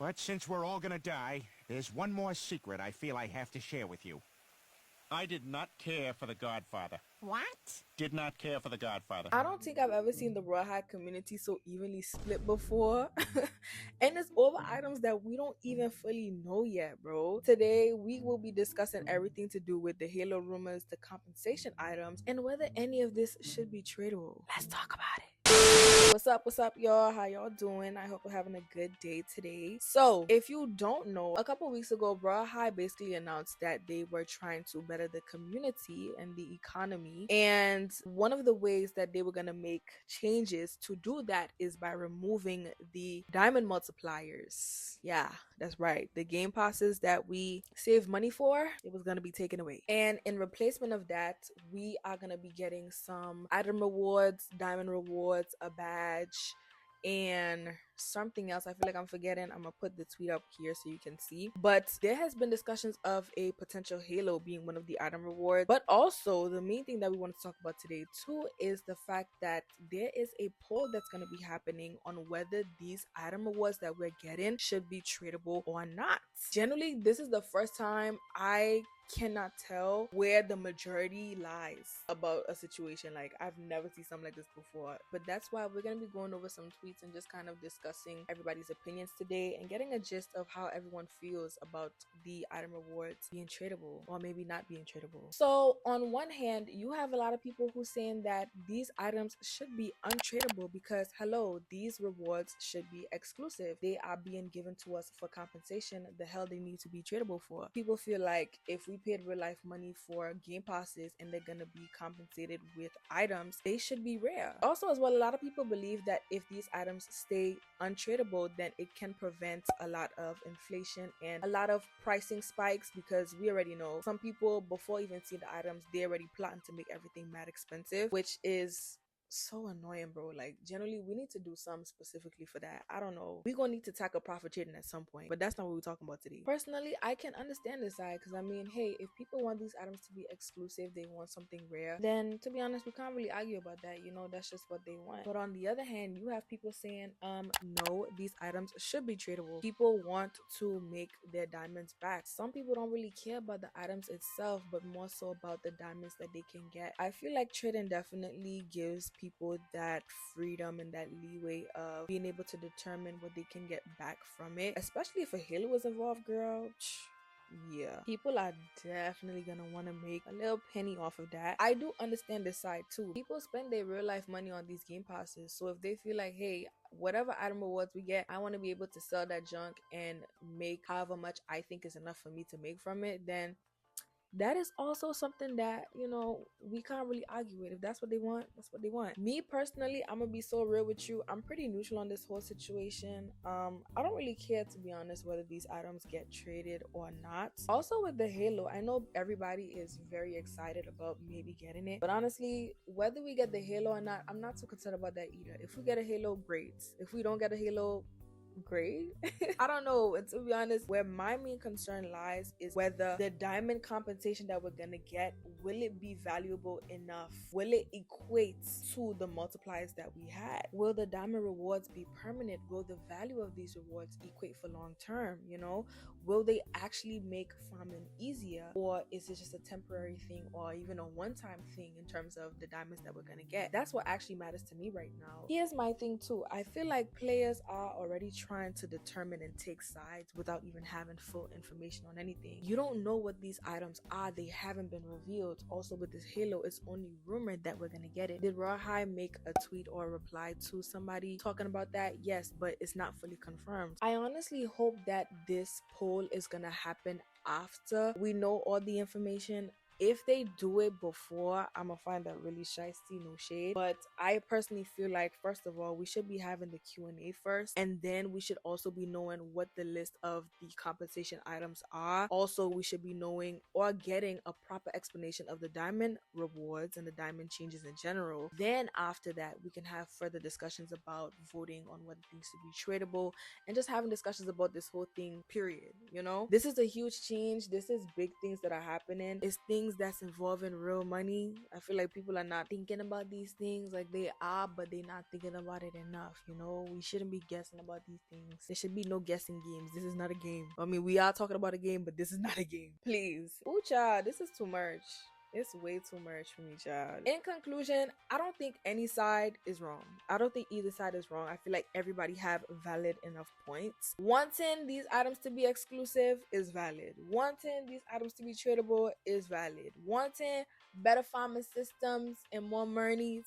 But since we're all gonna die, there's one more secret I feel I have to share with you. I did not care for the Godfather. What? Did not care for the Godfather. I don't think I've ever seen the Royale High community so evenly split before. And it's over items that we don't even fully know yet, bro. Today, we will be discussing everything to do with the Halo rumors, the compensation items, and whether any of this should be tradable. Let's talk about it. What's up, y'all? How y'all doing? I hope you're having a good day today. So, if you don't know, a couple weeks ago, Royale High basically announced that they were trying to better the community and the economy. And one of the ways that they were going to make changes to do that is by removing the diamond multipliers. Yeah, that's right. The game passes that we save money for, it was going to be taken away. And in replacement of that, we are going to be getting some item rewards, diamond rewards, a badge, and something else I feel like I'm forgetting. I'm gonna put the tweet up here so you can see. But there has been discussions of a potential Halo being one of the item rewards. But also the main thing that we want to talk about today too is the fact that there is a poll that's going to be happening on whether these item rewards that we're getting should be tradable or not. Generally, this is the first time I cannot tell where the majority lies about a situation. Like, I've never seen something like this before, but that's why we're going to be going over some tweets and just kind of discussing everybody's opinions today and getting a gist of how everyone feels about the item rewards being tradable or maybe not being tradable. So on one hand, you have a lot of people who saying that these items should be untradable because hello, these rewards should be exclusive. They are being given to us for compensation. The hell they need to be tradable for? People feel like if we paid real life money for game passes and they're gonna be compensated with items, they should be rare. Also, as well, a lot of people believe that if these items stay untradable, then it can prevent a lot of inflation and a lot of pricing spikes, because we already know some people, before even seeing the items, they already plotting to make everything mad expensive, which is so annoying, bro. Like, generally we need to do something specifically for that. I don't know, we're gonna need to tackle profit trading at some point, but that's not what we're talking about today. Personally, I can understand this side, because I mean, hey, if people want these items to be exclusive, they want something rare, then to be honest, we can't really argue about that. You know, that's just what they want. But on the other hand, you have people saying no, these items should be tradable. People want to make their diamonds back. Some people don't really care about the items itself, but more so about the diamonds that they can get. I feel like trading definitely gives people that freedom and that leeway of being able to determine what they can get back from it, especially if a Halo is involved, girl. Yeah, people are definitely gonna want to make a little penny off of that. I do understand this side too. People spend their real life money on these game passes, so if they feel like, hey, whatever item rewards we get, I want to be able to sell that junk and make however much I think is enough for me to make from it, then that is also something that, you know, we can't really argue with. If that's what they want, that's what they want. Me personally, I'm gonna be so real with you, I'm pretty neutral on this whole situation. I don't really care, to be honest, whether these items get traded or not. Also with the Halo, I know everybody is very excited about maybe getting it, but honestly, whether we get the Halo or not, I'm not too concerned about that either. If we get a Halo, great. If we don't get a Halo, great. I don't know, and to be honest, where my main concern lies is whether the diamond compensation that we're gonna get, will it be valuable enough? Will it equate to the multipliers that we had? Will the diamond rewards be permanent? Will the value of these rewards equate for long term? You know, will they actually make farming easier, or is it just a temporary thing or even a one-time thing in terms of the diamonds that we're gonna get? That's what actually matters to me right now. Here's my thing too, I feel like players are already trying to determine and take sides without even having full information on anything. You don't know what these items are, they haven't been revealed. Also with this Halo, it's only rumored that we're gonna get it. Did Royale High make a tweet or a reply to somebody talking about that? Yes, but it's not fully confirmed. I honestly hope that this poll is gonna happen after we know all the information. If they do it before, I'm gonna find that really shysty, no shade. But I personally feel like, first of all, we should be having the Q&A first, and then we should also be knowing what the list of the compensation items are. Also, we should be knowing or getting a proper explanation of the diamond rewards and the diamond changes in general. Then after that, we can have further discussions about voting on what things to be tradable and just having discussions about this whole thing, period. You know, this is a huge change. This is big things that are happening. It's things things that's involving real money. I feel like people are not thinking about these things. Like they are, but they're not thinking about it enough. You know, we shouldn't be guessing about these things. There should be no guessing games. This is not a game. I mean, we are talking about a game, but this is not a game. Please. Ooh, child, this is too much. It's way too much for me, child. In conclusion, I don't think any side is wrong. I don't think either side is wrong. I feel like everybody have valid enough points. Wanting these items to be exclusive is valid. Wanting these items to be tradable is valid. Wanting better farming systems and more monies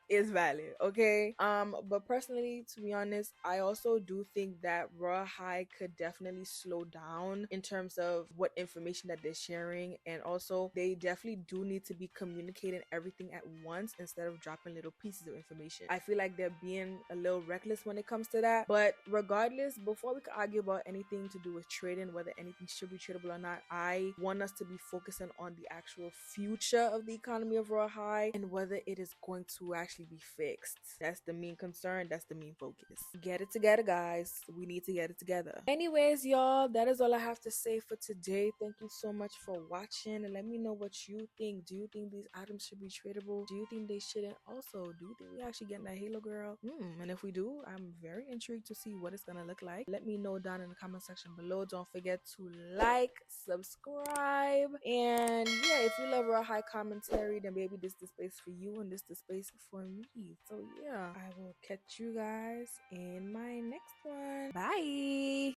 is valid, okay? But personally, to be honest, I also do think that Royale High could definitely slow down in terms of what information that they're sharing, and also they definitely do need to be communicating everything at once instead of dropping little pieces of information. I feel like they're being a little reckless when it comes to that. But regardless, before we could argue about anything to do with trading, whether anything should be tradable or not, I want us to be focusing on the actual future of the economy of Royale High and whether it is going to actually be fixed. That's the main concern. That's the main focus. Get it together, guys. We need to get it together. Anyways, y'all, that is all I have to say for today. Thank you so much for watching, and let me know what you think. Do you think these items should be tradable? Do you think they shouldn't? Also, do you think we actually getting that Halo girl? And if we do, I'm very intrigued to see what it's gonna look like. Let me know down in the comment section below. Don't forget to like, subscribe, and yeah, if you love Raw High commentary, then maybe this is the space for you and this is the space for me. So yeah, I will catch you guys in my next one. Bye.